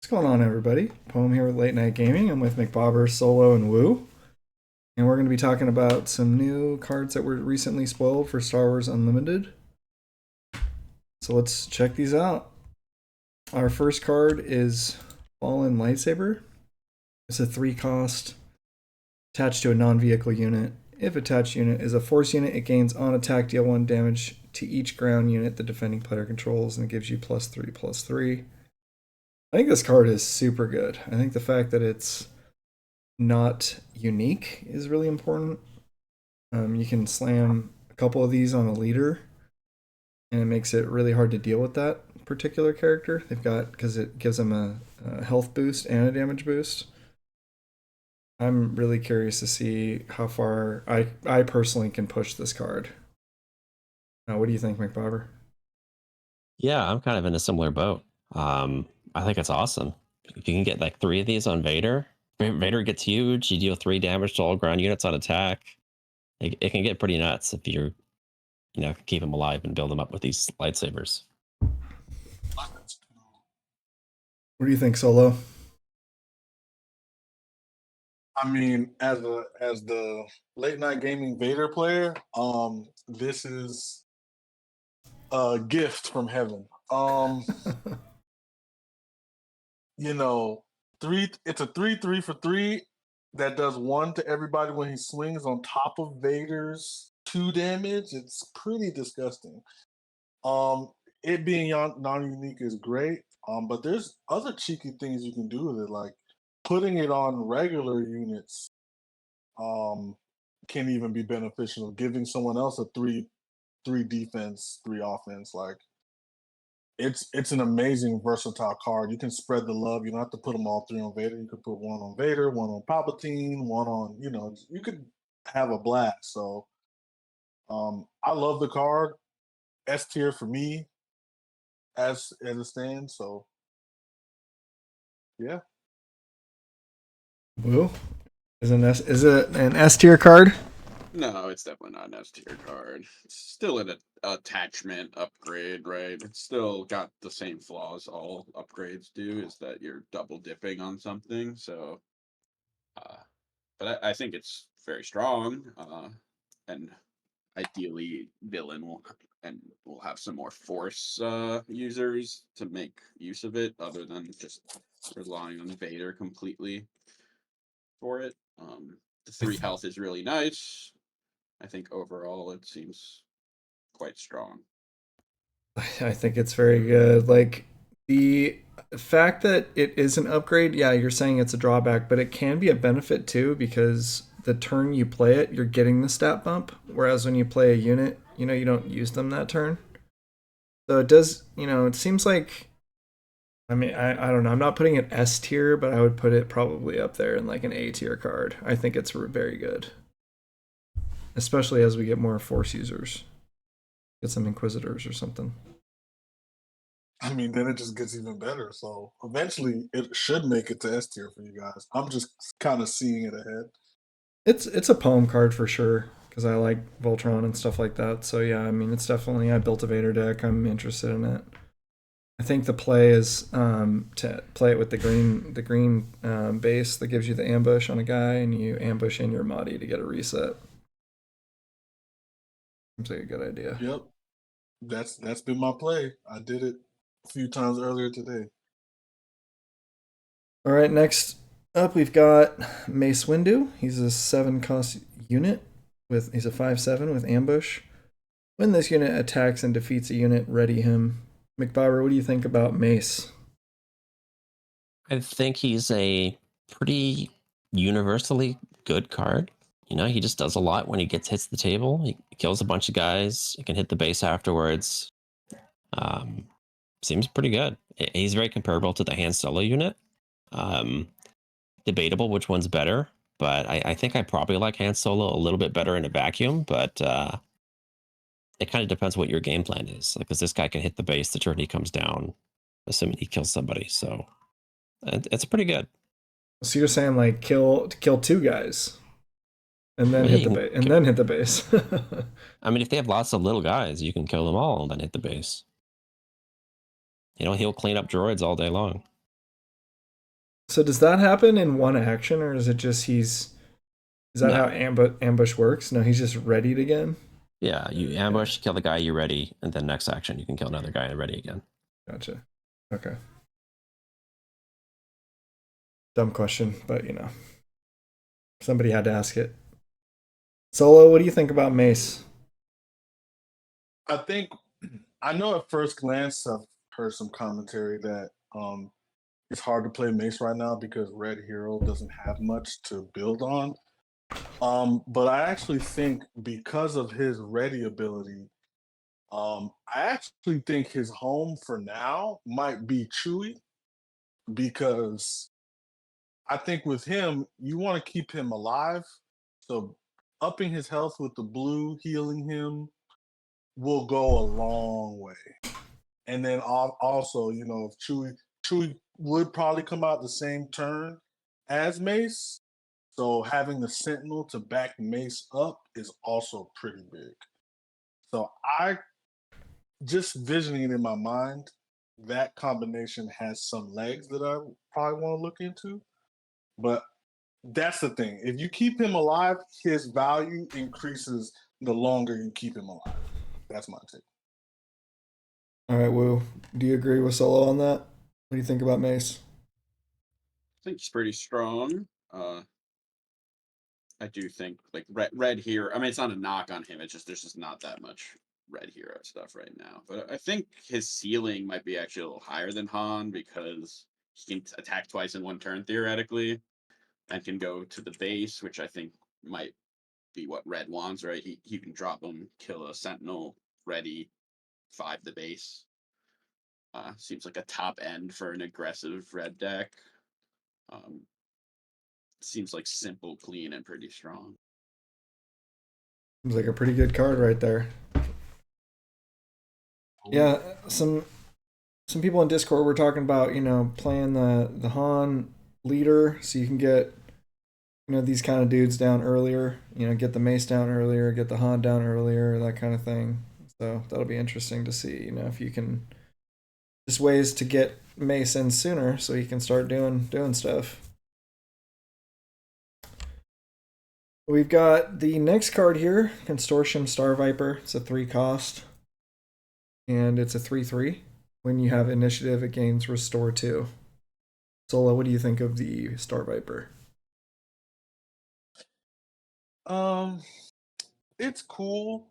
What's going on, everybody? Poem here with Late Night Gaming. I'm with McBobber, Solo, and Woo. And we're going to be talking about some new cards that were recently spoiled for Star Wars Unlimited. So let's check these out. Our first card is Fallen Lightsaber. It's a 3-cost attached to a non-vehicle unit. If attached unit is a force unit, it gains on attack, deal 1 damage to each ground unit the defending player controls, and it gives you +3/+3. I think this card is super good. I think the fact that it's not unique is really important. You can slam a couple of these on a leader, and it makes it really hard to deal with that particular character. They've got, because it gives them a health boost and a damage boost. I'm really curious to see how far I personally can push this card. Now, what do you think, McBobber? Yeah, I'm kind of in a similar boat. I think it's awesome. If you can get like 3 of these on Vader, Vader gets huge. You deal 3 damage to all ground units on attack. It can get pretty nuts if you're, keep them alive and build them up with these lightsabers. What do you think, Solo? I mean, as the late night gaming Vader player, this is a gift from heaven. You know, it's a 3/3 for 3 that does 1 to everybody when he swings on top of Vader's 2 damage. It's pretty disgusting. It being non-unique is great. But there's other cheeky things you can do with it, like putting it on regular units can even be beneficial. Giving someone else a 3 defense, 3 offense, like it's an amazing versatile card. You can spread the love. You don't have to put them all 3 on Vader. You could put 1 on Vader, 1 on Palpatine, 1 on, you could have a blast. So I love the card. S tier for me as it stands. So yeah. Woo? Is it an S tier card? No, it's definitely not an S tier card. It's still an attachment upgrade, right? It's still got the same flaws all upgrades do, is that you're double dipping on something. So, but I think it's very strong, and ideally villain will have some more force users to make use of it, other than just relying on Vader completely for it. The 3 health is really nice. I think overall it seems quite strong. I think it's very good. Like, the fact that it is an upgrade, yeah, you're saying it's a drawback, but it can be a benefit too, because the turn you play it, you're getting the stat bump. Whereas when you play a unit, you don't use them that turn. So it does, it seems like, I mean, I don't know. I'm not putting it S tier, but I would put it probably up there in like an A tier card. I think it's very good, especially as we get more force users. Get some Inquisitors or something. I mean, then it just gets even better. So eventually, it should make it to S tier for you guys. I'm just kind of seeing it ahead. It's a poem card for sure, because I like Voltron and stuff like that. So yeah, I mean, it's definitely, I built a Vader deck. I'm interested in it. I think the play is to play it with the green base that gives you the ambush on a guy, and you ambush in your Mahdi to get a reset. Seems like a good idea. Yep, that's been my play. I did it a few times earlier today. All right, next up we've got Mace Windu. He's a 7-cost unit he's a 5/7 with ambush. When this unit attacks and defeats a unit, ready him. McBobber, what do you think about Mace? I think he's a pretty universally good card. He just does a lot when he hits the table. He kills a bunch of guys. He can hit the base afterwards. Seems pretty good. He's very comparable to the Han Solo unit. Debatable which one's better, but I think I probably like Han Solo a little bit better in a vacuum, but it kind of depends what your game plan is. Like, because this guy can hit the base the turn he comes down, assuming he kills somebody. So it's pretty good. So you're saying like kill 2 guys, and then hit the base, and then hit the base. I mean, if they have lots of little guys, you can kill them all and then hit the base. He'll clean up droids all day long. So does that happen in one action, or is it just is that how No. ambush works? No, he's just readied again. Yeah, you ambush, kill the guy, you ready, and then next action you can kill another guy and ready again. Gotcha. Okay. Dumb question, but somebody had to ask it. Solo, what do you think about Mace? I think I know at first glance I've heard some commentary that it's hard to play Mace right now because Red Hero doesn't have much to build on. But I actually think because of his ready ability, I actually think his home for now might be Chewy because I think with him, you want to keep him alive. So upping his health with the blue, healing him will go a long way. And then also, if Chewy would probably come out the same turn as Mace. So having the Sentinel to back Mace up is also pretty big. So I just visioning it in my mind, that combination has some legs that I probably want to look into. But that's the thing. If you keep him alive, his value increases the longer you keep him alive. That's my take. All right, Woo. Do you agree with Solo on that? What do you think about Mace? I think he's pretty strong. I do think like red here. I mean, it's not a knock on him. It's just there's just not that much red hero stuff right now. But I think his ceiling might be actually a little higher than Han because he can attack twice in one turn theoretically, and can go to the base, which I think might be what red wants. Right? He can drop him, kill a sentinel, ready, 5 the base. Seems like a top end for an aggressive red deck. Um, Seems like simple, clean, and pretty strong. Seems like a pretty good card right there. Yeah, some people in Discord were talking about playing the Han leader so you can get these kind of dudes down earlier. Get the Mace down earlier, get the Han down earlier, that kind of thing. So that'll be interesting to see. If you can just ways to get Mace in sooner so he can start doing stuff. We've got the next card here, Consortium Starviper. It's a 3 cost. And it's a 3/3. When you have initiative, it gains Restore 2. Solo, what do you think of the Starviper? It's cool.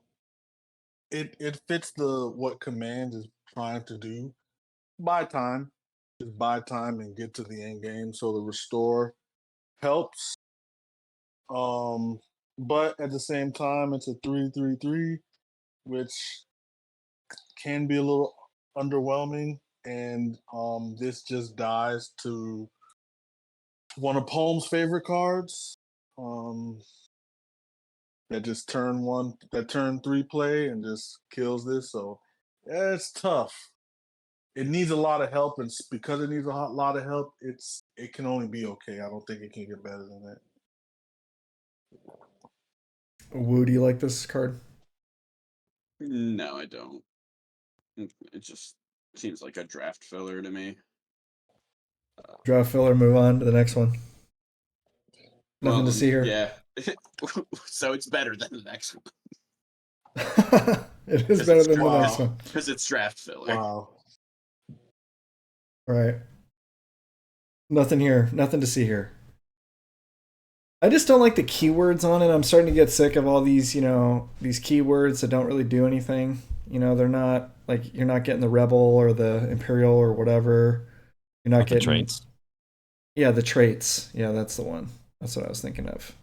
It fits the what command is trying to do. Buy time. Just buy time and get to the end game. So the restore helps. But at the same time, it's a 3/3/3, which can be a little underwhelming. And this just dies to one of Poem's favorite cards. That just turn 3 play and just kills this. So yeah, it's tough. It needs a lot of help, and because it needs a lot of help, it can only be okay. I don't think it can get better than that. Woo, do you like this card? No, I don't. It just seems like a draft filler to me. Draft filler, move on to the next one. Nothing to see here. Yeah. So it's better than the next one. It is better than the Wow. next one. Because it's draft filler. Wow. Right. Nothing here. Nothing to see here. I just don't like the keywords on it. I'm starting to get sick of all these, these keywords that don't really do anything. They're not like you're not getting the rebel or the imperial or whatever. You're not getting the traits. Yeah, the traits. Yeah, that's the one. That's what I was thinking of.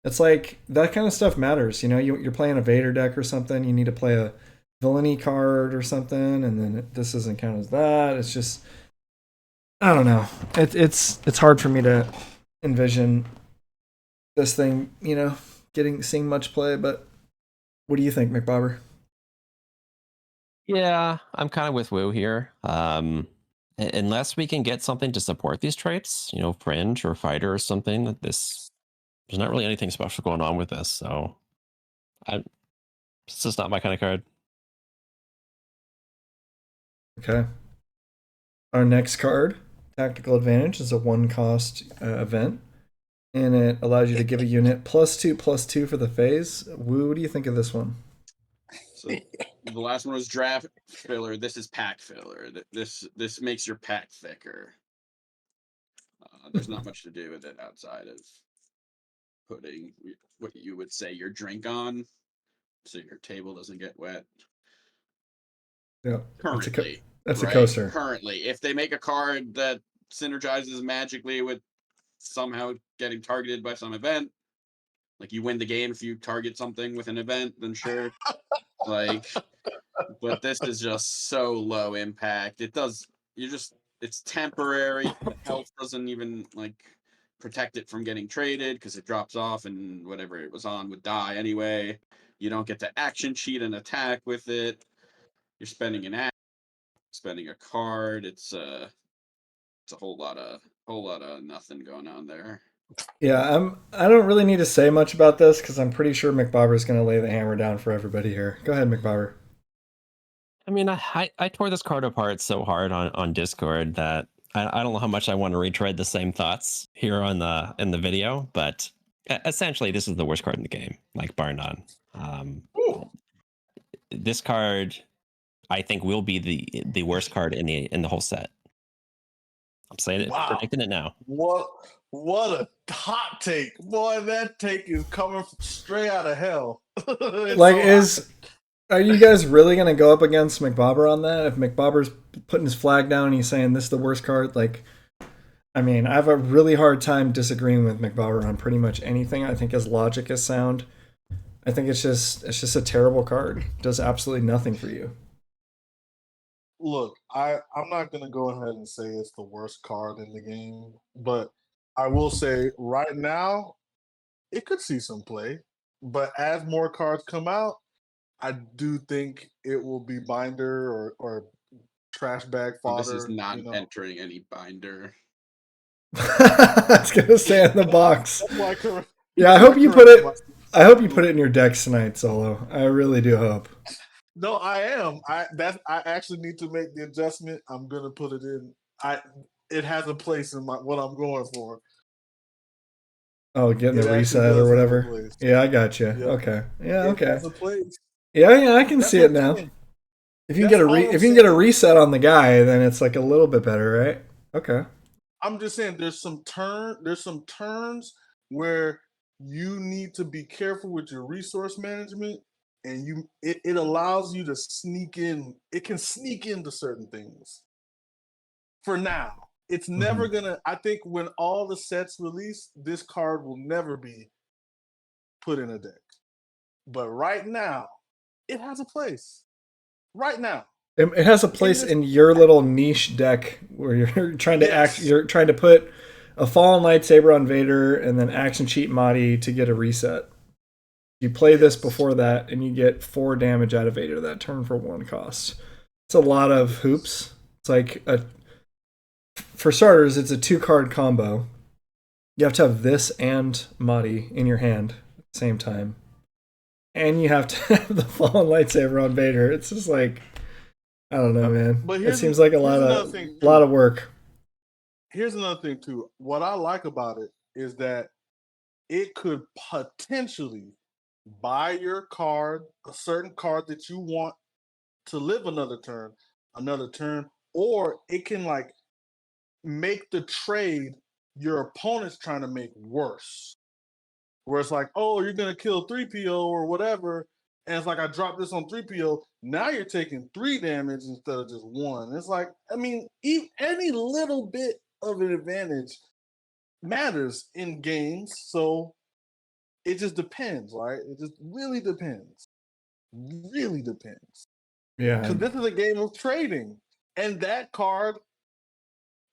It's like that kind of stuff matters. You're playing a Vader deck or something. You need to play a villainy card or something, and then this doesn't count as that. It's just, I don't know. It's hard for me to envision this thing, seeing much play. But what do you think, McBobber? Yeah, I'm kind of with Woo here. Unless we can get something to support these traits, fringe or fighter or something, there's not really anything special going on with this. So it's just not my kind of card. Okay. Our next card, Tactical Advantage is a 1-cost event, and it allows you to give a unit +2/+2 for the phase. Woo, what do you think of this one? So the last one was draft filler. This is pack filler. This makes your pack thicker. There's not much to do with it outside of putting what you would say your drink on, so your table doesn't get wet. Yeah, Currently, that's right? a coaster. Currently, if they make a card that synergizes magically with somehow getting targeted by some event, like you win the game if you target something with an event, then sure. Like, but this is just so low impact. It's temporary. The health doesn't even like protect it from getting traded because it drops off and whatever it was on would die anyway. You don't get to action cheat an attack with it. You're spending spending a card. It's a whole lot of nothing going on there. Yeah, I don't really need to say much about this because I'm pretty sure McBobber is going to lay the hammer down for everybody here. Go ahead, McBobber. I mean, I tore this card apart so hard on Discord that I don't know how much I want to retread the same thoughts here in the video, but essentially this is the worst card in the game, like bar none. This card, I think, will be the worst card in the whole set. I'm saying it, predicting it now. What a hot take, boy! That take is coming straight out of hell. Are you guys really going to go up against McBobber on that? If McBobber's putting his flag down and he's saying this is the worst card, like, I mean, I have a really hard time disagreeing with McBobber on pretty much anything. I think his logic is sound. I think it's just a terrible card. It does absolutely nothing for you. Look, I'm not going to go ahead and say it's the worst card in the game, but I will say right now, it could see some play. But as more cards come out, I do think it will be binder or trash bag fodder. This is not entering any binder. I was gonna say in the box. Yeah, I hope you put it in your decks tonight, Solo. I really do hope. No, I am. I actually need to make the adjustment. I'm gonna put it in. It has a place in what I'm going for. Oh, getting the reset or whatever. Yeah, I got you. Yeah. Okay. Yeah. Okay. It has a place. Yeah, I can see it now. If you can get a reset on the guy, then it's like a little bit better, right? Okay. I'm just saying there's some turns where you need to be careful with your resource management, and it allows you to sneak in. It can sneak into certain things. For now, it's never gonna. I think when all the sets release, this card will never be put in a deck. But right now, it has a place. Right now, it has a place in your little niche deck where you're trying to You're trying to put a Fallen Lightsaber on Vader and then action cheat Mahdi to get a reset. You play this before that, and you get 4 damage out of Vader that turn for 1 cost. It's a lot of hoops. It's like for starters, it's a 2-card combo. You have to have this and Mahdi in your hand at the same time. And you have to have the Fallen Lightsaber on Vader. It's just like, I don't know, man. But it seems like a lot of work. Here's another thing, too. What I like about it is that it could potentially buy your card, a certain card that you want to live another turn, or it can like make the trade your opponent's trying to make worse. Where it's like, oh, you're gonna kill 3PO or whatever, and it's like I dropped this on 3PO. Now you're taking 3 damage instead of just 1. It's like, I mean, any little bit of an advantage matters in games, so it just depends, right? It just really depends. Really depends. Yeah. Because this is a game of trading, and that card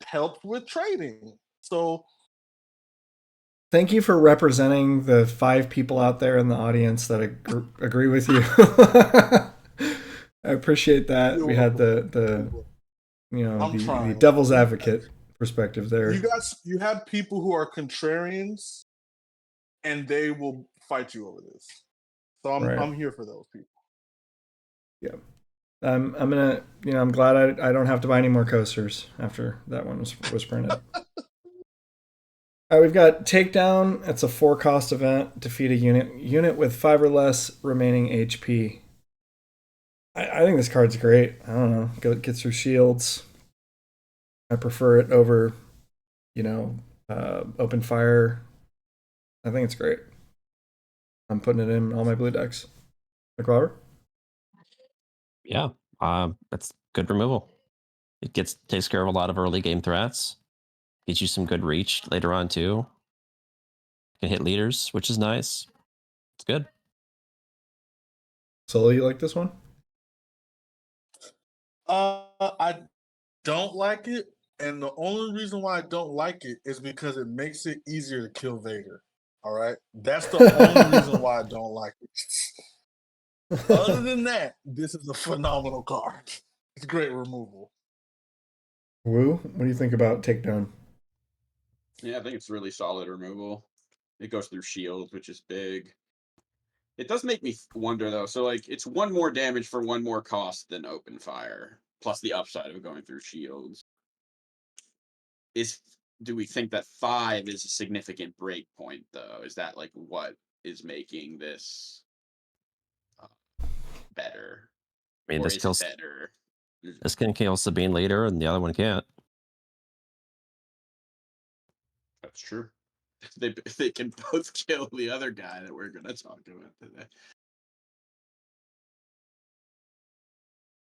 helps with trading. So thank you for representing the 5 people out there in the audience that agree with you. I appreciate that. We had the devil's advocate perspective there. You have people who are contrarians, and they will fight you over this. So I'm here for those people. Yeah. I'm gonna, I'm glad I don't have to buy any more coasters after that one was printed. All right, we've got Takedown. It's a 4-cost event. Defeat a unit with 5 or less remaining HP. I think this card's great. I don't know. Gets through shields. I prefer it over, open fire. I think it's great. I'm putting it in all my blue decks. McClover? Yeah, it's good removal. It takes care of a lot of early game threats. Gives you some good reach later on too. Can hit leaders, which is nice. It's good. Solo, you like this one? I don't like it, and the only reason why I don't like it is because it makes it easier to kill Vader. All right, that's the only reason why I don't like it. Other than that, this is a phenomenal card. It's great removal. Woo, what do you think about Takedown? Yeah, I think it's really solid removal. It goes through shields, which is big. It does make me wonder though. So like, it's 1 more damage for 1 more cost than open fire, plus the upside of going through shields. Do we think that 5 is a significant break point though? Is that like what is making this better, I mean, or this is it kills. better? This can kill Sabine later, and the other one can't. That's true. They can both kill the other guy that we're gonna talk about today.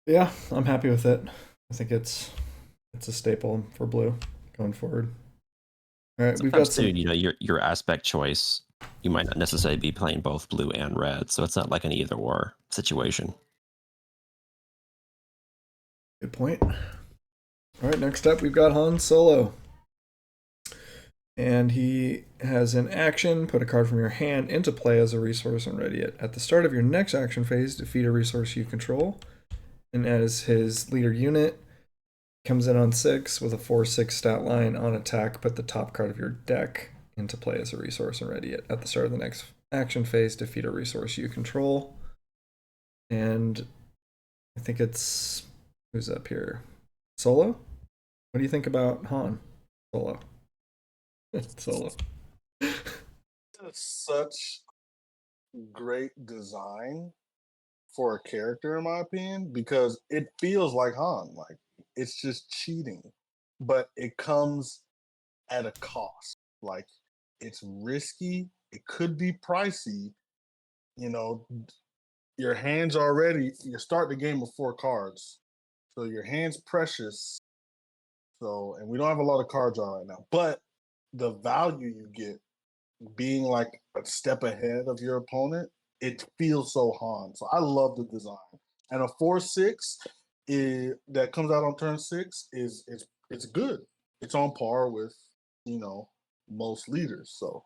Yeah, I'm happy with it. I think it's a staple for blue going forward. All right, we've got Sometimes some. too, your aspect choice, you might not necessarily be playing both blue and red, so it's not like an either or situation. Good point. All right, next up we've got Han Solo. And he has an action, put a card from your hand into play as a resource and ready it. At the start of your next action phase, defeat a resource you control. And as his leader unit, comes in on 6 with a 4/6 stat line on attack, put the top card of your deck into play as a resource and ready it. At the start of the next action phase, defeat a resource you control. And I think it's, who's up here? Solo? What do you think about Han Solo? Solo. It's such great design for a character, in my opinion, because it feels like Han. Like, it's just cheating, but it comes at a cost. Like, it's risky. It could be pricey. You know, your hand's already. You start the game with 4 cards, so your hand's precious. So, and we don't have a lot of cards on right now, but the value you get being like a step ahead of your opponent, it feels so Han. So I love the design. And a 4/6 that comes out on turn 6 is it's good. It's on par with, most leaders. So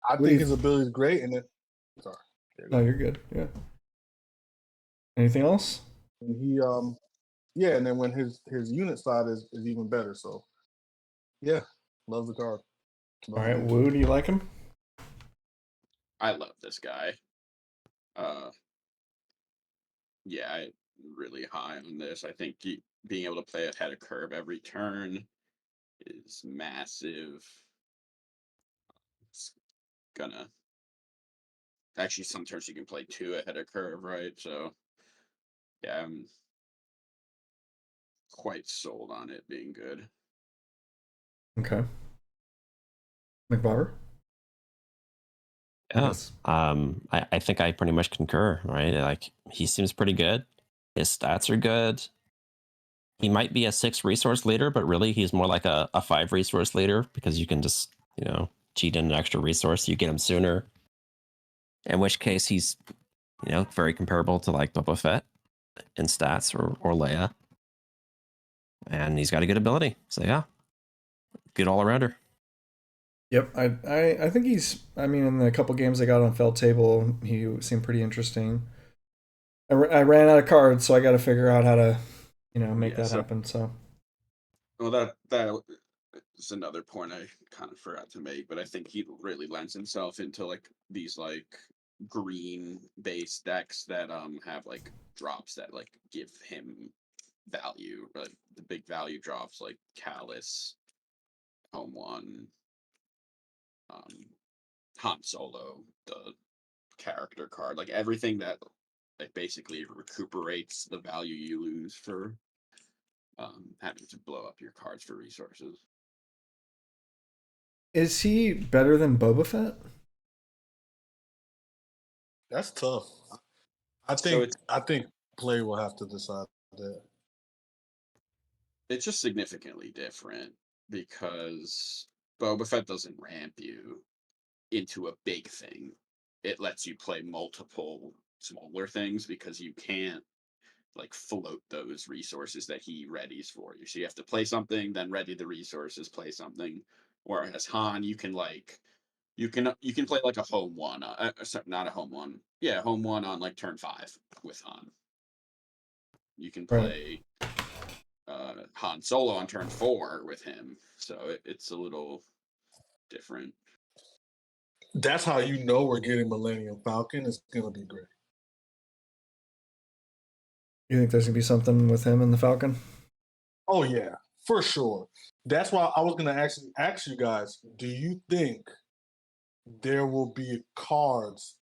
I What do think you? his ability is great. And then, sorry, No, you're good. Yeah. Anything else? and yeah, and then when his unit side is even better. So yeah, love the card. All Love right, the Woo, do you like him? I love this guy. Yeah, I really high on this. I think being able to play ahead of curve every turn is massive. It's gonna actually, some turns you can play 2 ahead of curve, right? So yeah, I'm quite sold on it being good. Okay. McBobber? Yeah. I think I pretty much concur, right? Like, he seems pretty good. His stats are good. He might be a 6 resource leader, but really he's more like a 5 resource leader, because you can just, cheat in an extra resource. You get him sooner. In which case he's, very comparable to like Boba Fett in stats, or Leia. And he's got a good ability. So yeah, good all arounder. Yep, I think he's. I mean, in the couple games I got on Felt Table, he seemed pretty interesting. I ran out of cards, so I got to figure out how to, make that happen. So. Well, that is another point I kind of forgot to make, but I think he really lends himself into like these like green based decks that have like drops that like give him value, like the big value drops like Callus, Home One, Han Solo, the character card, like everything that like basically recuperates the value you lose for having to blow up your cards for resources. Is he better than Boba Fett? That's tough. I So think play will have to decide that. it's just significantly different because Boba Fett doesn't ramp you into a big thing. It lets you play multiple smaller things because you can't like float those resources that he readies for you. So you have to play something, then ready the resources, play something. Whereas Han, you can play like a home one, sorry, not a home one. Yeah, home one on like turn 5 with Han. You can Right. play Han Solo on turn 4 with him. So it's a little different. That's how you know we're getting Millennium Falcon. It's gonna be great. You think there's gonna be something with him and the Falcon? Oh yeah, for sure. That's why I was gonna actually ask you guys, do you think there will be cards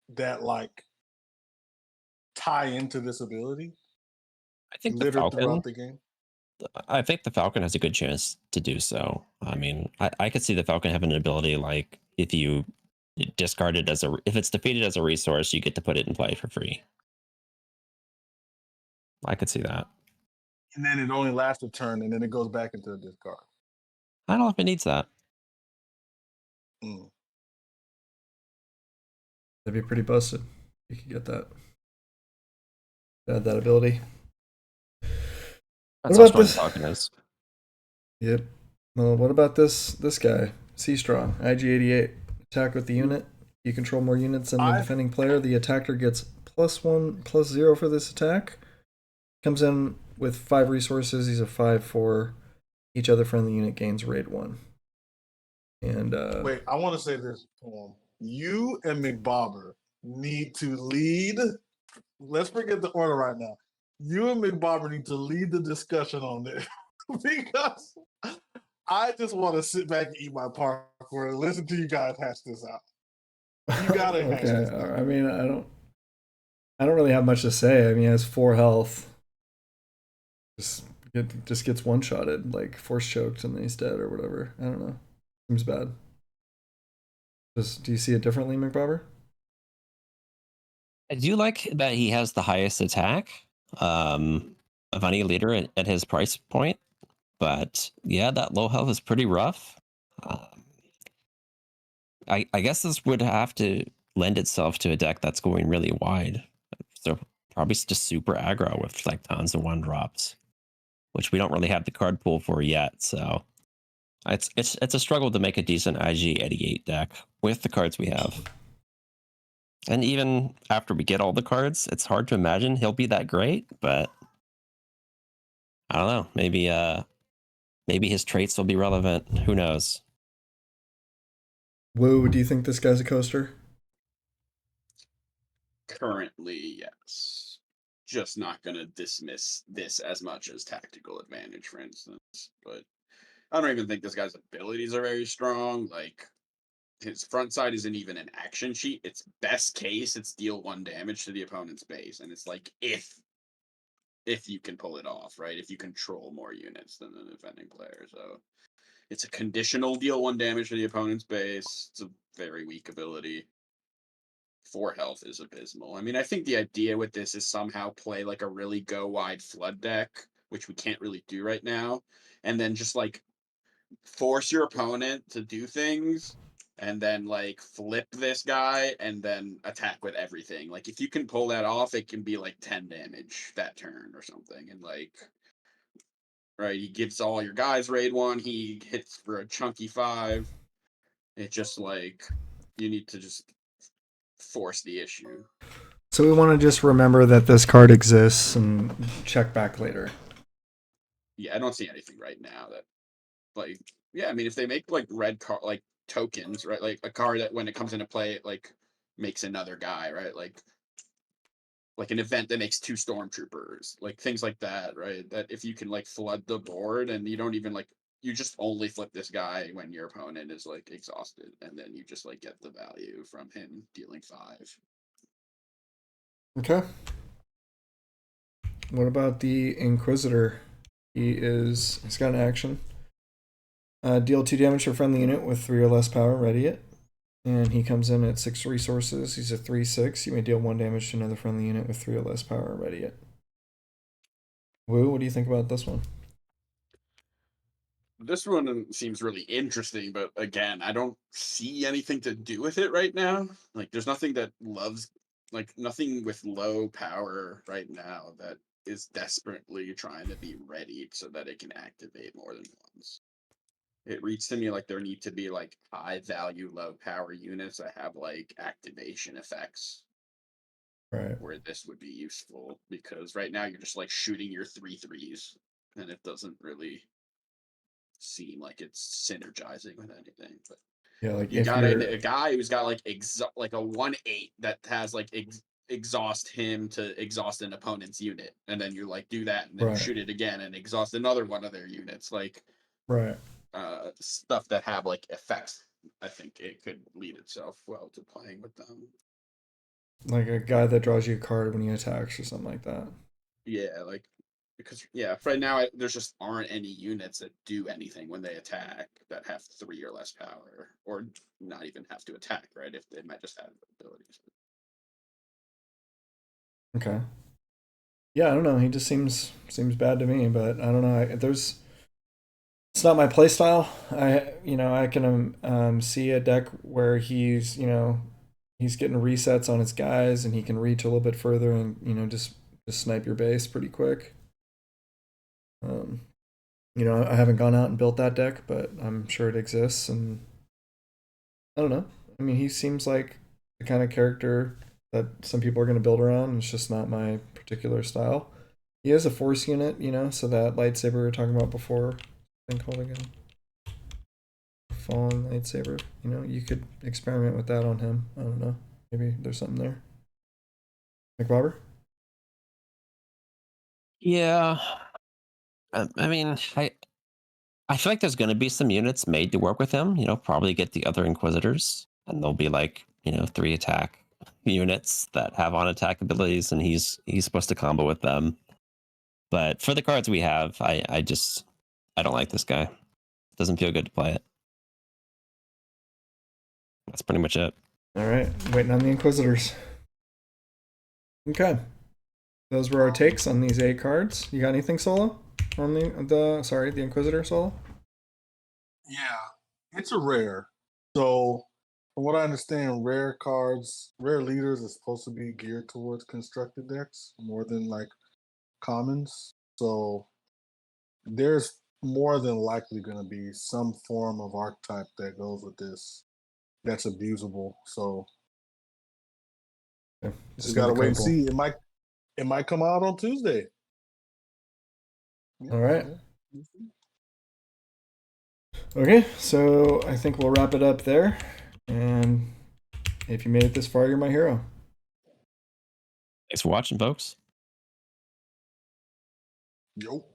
that like tie into this ability I think the littered Falcon. throughout the game? I think the Falcon has a good chance to do so. I mean, I could see the Falcon having an ability like if you discard it if it's defeated as a resource, you get to put it in play for free. I could see that. And then it only lasts a turn and then it goes back into the discard. I don't know if it needs that. Mm. That'd be pretty busted. You could get that. Add that ability. That's What how about strong this? the Falcon is. Yep. Well, what about this guy? C strong. IG88. Attack with the unit. You control more units than the defending player. The attacker gets +1/+0 for this attack. Comes in with 5 resources. He's a 5/4. Each other friendly unit gains raid 1. And Wait, I want to say this. You and McBobber need to lead. Let's forget the order right now. You and McBobber need to lead the discussion on this because I just want to sit back and eat my popcorn and listen to you guys hash this out. You gotta hash okay. this out. I mean, I don't really have much to say. I mean, he has 4 health. Just gets one shotted, like force choked, and then he's dead or whatever. I don't know. Seems bad. Do you see it differently, McBobber? I do like that he has the highest attack of any leader at his price point. But yeah, that low health is pretty rough. I guess this would have to lend itself to a deck that's going really wide. So probably just super aggro with like tons of 1-drops, which we don't really have the card pool for yet. So it's a struggle to make a decent IG88 deck with the cards we have. And even after we get all the cards, it's hard to imagine he'll be that great, but I don't know. Maybe his traits will be relevant. Who knows? Woo, do you think this guy's a coaster? Currently, yes. Just not going to dismiss this as much as tactical advantage, for instance. But I don't even think this guy's abilities are very strong. Like, his front side isn't even an action sheet. It's best case, it's deal 1 damage to the opponent's base. And it's like, if you can pull it off, right? If you control more units than the defending player. So it's a conditional deal 1 damage to the opponent's base. It's a very weak ability. 4 health is abysmal. I mean, I think the idea with this is somehow play like a really go wide flood deck, which we can't really do right now, and then just like force your opponent to do things and then like flip this guy and then attack with everything. Like if you can pull that off, it can be like 10 damage that turn or something. And like, right, he gives all your guys raid 1, he hits for a chunky 5. It just like, you need to just force the issue. So we want to just remember that this card exists and check back later. Yeah, I don't see anything right now that, like, yeah, I mean, if they make like red card, like tokens, right, like a card that when it comes into play, like makes another guy, right? Like an event that makes 2 stormtroopers, like things like that, right? That if you can like flood the board and you don't even like you just only flip this guy when your opponent is like exhausted, and then you just like get the value from him dealing 5. Okay. What about the Inquisitor? He's got an action. Deal 2 damage to a friendly unit with 3 or less power, ready it. And he comes in at 6 resources. He's a 3/6. You may deal 1 damage to another friendly unit with 3 or less power, ready it. Woo, what do you think about this one? This one seems really interesting, but again, I don't see anything to do with it right now. Like, there's nothing that loves, like, nothing with low power right now that is desperately trying to be ready so that it can activate more than once. It reads to me like there need to be like high value, low power units that have like activation effects Right. where this would be useful, because right now you're just like shooting your 3/3s and it doesn't really seem like it's synergizing with anything. But Yeah, like you if got you're a guy who's got like like a 1/8 that has like exhaust him to exhaust an opponent's unit, and then you like do that and then right, shoot it again and exhaust another one of their units, like right, stuff that have like effects. I think it could lead itself well to playing with them. like a guy that draws you a card when he attacks or something like that. Yeah, like because yeah, right now there's just aren't any units that do anything when they attack that have 3 or less power, or not even have to attack. Right, if they might just have abilities. Okay. Yeah, I don't know. He just seems bad to me, but I don't know. It's not my play style. I can see a deck where he's getting resets on his guys and he can reach a little bit further and just snipe your base pretty quick. I haven't gone out and built that deck, but I'm sure it exists, and I don't know. I mean, he seems like the kind of character that some people are going to build around. It's just not my particular style. He has a force unit, so that lightsaber we were talking about before, I think called again. Fallen lightsaber. You could experiment with that on him. I don't know. Maybe there's something there. McBobber? Yeah. I mean, I feel like there's going to be some units made to work with him. Probably get the other Inquisitors, and they'll be like 3 attack units that have on attack abilities, and he's supposed to combo with them. But for the cards we have, I don't like this guy. Doesn't feel good to play it. That's pretty much it. All right, waiting on the Inquisitors. Okay, those were our takes on these 8 cards. You got anything, Solo? On the Inquisitor, Solo? Yeah, it's a rare. So, from what I understand, rare leaders is supposed to be geared towards constructed decks more than like commons. So, there's more than likely going to be some form of archetype that goes with this that's abusable. So, Yeah, just gotta wait and see. It might come out on Tuesday. All right. Okay, so I think we'll wrap it up there. And if you made it this far, you're my hero. Thanks for watching, folks. Yo.